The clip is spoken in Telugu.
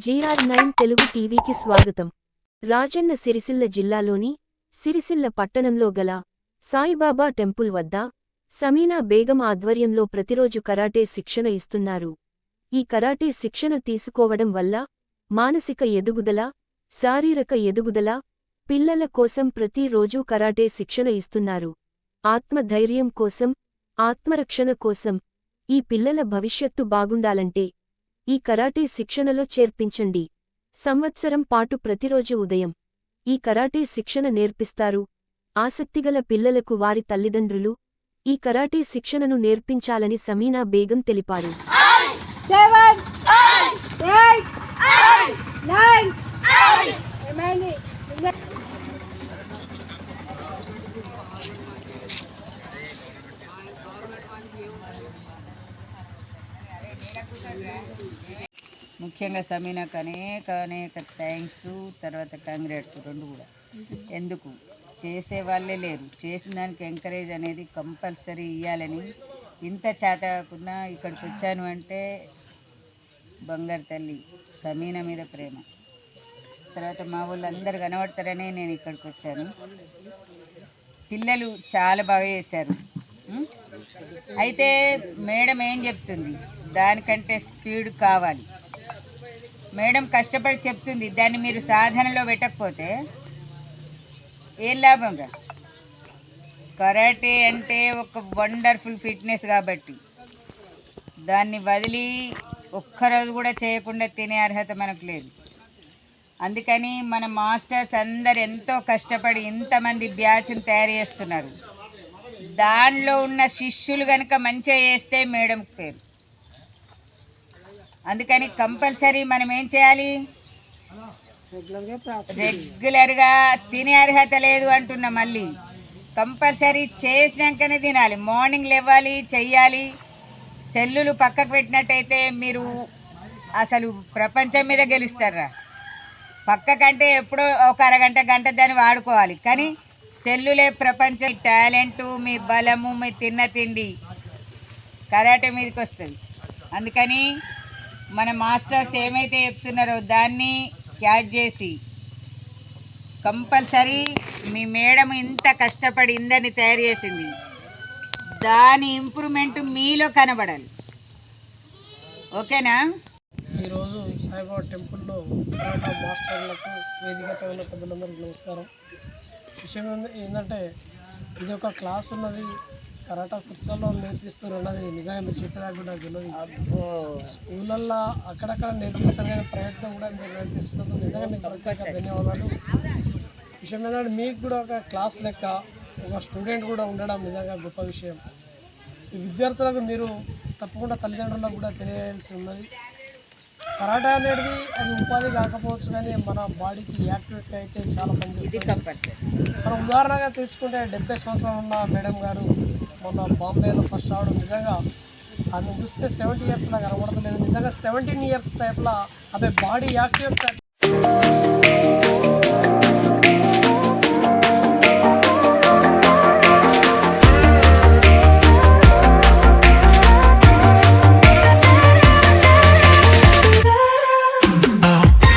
GR9 తెలుగు టీవీకి స్వాగతం. రాజన్న సిరిసిల్ల జిల్లాలోని సిరిసిల్ల పట్టణంలో గల సాయిబాబా టెంపుల్ వద్ద సమీనా బేగం ఆధ్వర్యంలో ప్రతిరోజు కరాటే శిక్షణ ఇస్తున్నారు. ఈ కరాటే శిక్షణ తీసుకోవడం వల్ల మానసిక ఎదుగుదల, శారీరక ఎదుగుదల, పిల్లల కోసం ప్రతిరోజూ కరాటే శిక్షణ ఇస్తున్నారు. ఆత్మధైర్యం కోసం, ఆత్మరక్షణ కోసం, ఈ పిల్లల భవిష్యత్తు బాగుండాలంటే ఈ కరాటే శిక్షణలో చేర్పించండి. సంవత్సరం పాటు ప్రతిరోజు ఉదయం ఈ కరాటే శిక్షణ నేర్పిస్తారు. ఆసక్తిగల పిల్లలకు వారి తల్లిదండ్రులు ఈ కరాటే శిక్షణను నేర్పించాలని సమీనా బేగం తెలిపారు. 7 8 9 ముఖ్యంగా సమీనాకు అనేక థ్యాంక్స్, తర్వాత కాంగ్రాట్స్ రెండు కూడా. ఎందుకు చేసే వాళ్ళే లేరు, చేసిన దానికి ఎంకరేజ్ అనేది కంపల్సరీ ఇవ్వాలని. ఇంత చేత కాకుండా ఇక్కడికి వచ్చాను అంటే బంగారు తల్లి సమీనా మీద ప్రేమ. తర్వాత మా వాళ్ళందరూ కనబడతారని నేను ఇక్కడికి వచ్చాను. పిల్లలు చాలా బాగా చేశారు. అయితే మేడం ఏం చెప్తుంది, దానికంటే స్పీడ్ కావాలి. మేడం కష్టపడి చెప్తుంది, దాన్ని మీరు సాధనలో పెట్టకపోతే ఏం లాభం రా. కరాటే అంటే ఒక వండర్ఫుల్ ఫిట్నెస్ కాబట్టి దాన్ని వదిలి ఒక్కరోజు కూడా చేయకుండా తినే అర్హత మనకు లేదు. అందుకని మన మాస్టర్స్ అందరు ఎంతో కష్టపడి ఇంతమంది బ్యాచ్ను తయారు చేస్తున్నారు. దానిలో ఉన్న శిష్యులు కనుక మంచిగా చేస్తే మేడంకి పేరు. అందుకని కంపల్సరీ మనం ఏం చేయాలి, రెగ్యులర్గా తినే అర్హత లేదు అంటున్నా. మళ్ళీ కంపల్సరీ చేసినాకనే తినాలి. మార్నింగ్ లేవాలి, చెయ్యాలి. సెల్లులు పక్కకు పెట్టినట్టయితే మీరు అసలు ప్రపంచం మీద గెలుస్తారా. పక్కకంటే ఎప్పుడో ఒక అరగంట గంట దాన్ని వాడుకోవాలి, కానీ సెల్లులే ప్రపంచం. టాలెంటు, మీ బలము, మీ తిన్న తిండి కరాటే మీదకి వస్తుంది. అందుకని మన మాస్టర్స్ ఏమైతే చెప్తున్నారో దాన్ని క్యాచ్ చేసి కంపల్సరీ మీ మేడం ఇంత కష్టపడి ఇందరిని తయారు చేసింది, దాని ఇంప్రూవ్మెంట్ మీలో కనబడాలి. ఓకేనా? ఈరోజు సాయిబాబా టెంపుల్లో కరాటే మాస్టర్లకు వేదికపై ఉన్న పెద్దలందరికీ నమస్కారం. విషయం ఏంటంటే ఇది ఒక క్లాస్ ఉన్నది, కరాటా సిస్టంలో నేర్పిస్తున్నది. నిజంగా మీరు చెప్పేదాకా కూడా తెలియదు. స్కూళ్ళల్లో అక్కడక్కడ నేర్పిస్తారు, కానీ ప్రైవేట్గా కూడా మీరు నేర్పిస్తున్నారు. నిజంగా మీకు ప్రత్యేక ధన్యవాదాలు. విషయం ఏంటంటే మీకు కూడా ఒక క్లాస్ లెక్క ఒక స్టూడెంట్ కూడా ఉండడం నిజంగా గొప్ప విషయం. ఈ విద్యార్థులకు మీరు తప్పకుండా తల్లిదండ్రులకు కూడా తెలియాల్సి ఉన్నది. కరాటే అనేది అది ఉపాధి కాకపోవచ్చు, కానీ మన బాడీకి యాక్టివిటీ అయితే చాలా పనిచేస్తుంది. మనం ఉదాహరణగా తీసుకుంటే 70 సంవత్సరాలు ఉన్న మేడం గారు మొన్న బాంబేలో ఫస్ట్ రావడం, నిజంగా ఆమె చూస్తే 70 ఇయర్స్ లాగా కనబడతలేదు. నిజంగా 17 ఇయర్స్ టైప్లో ఆమె బాడీ యాక్టివ్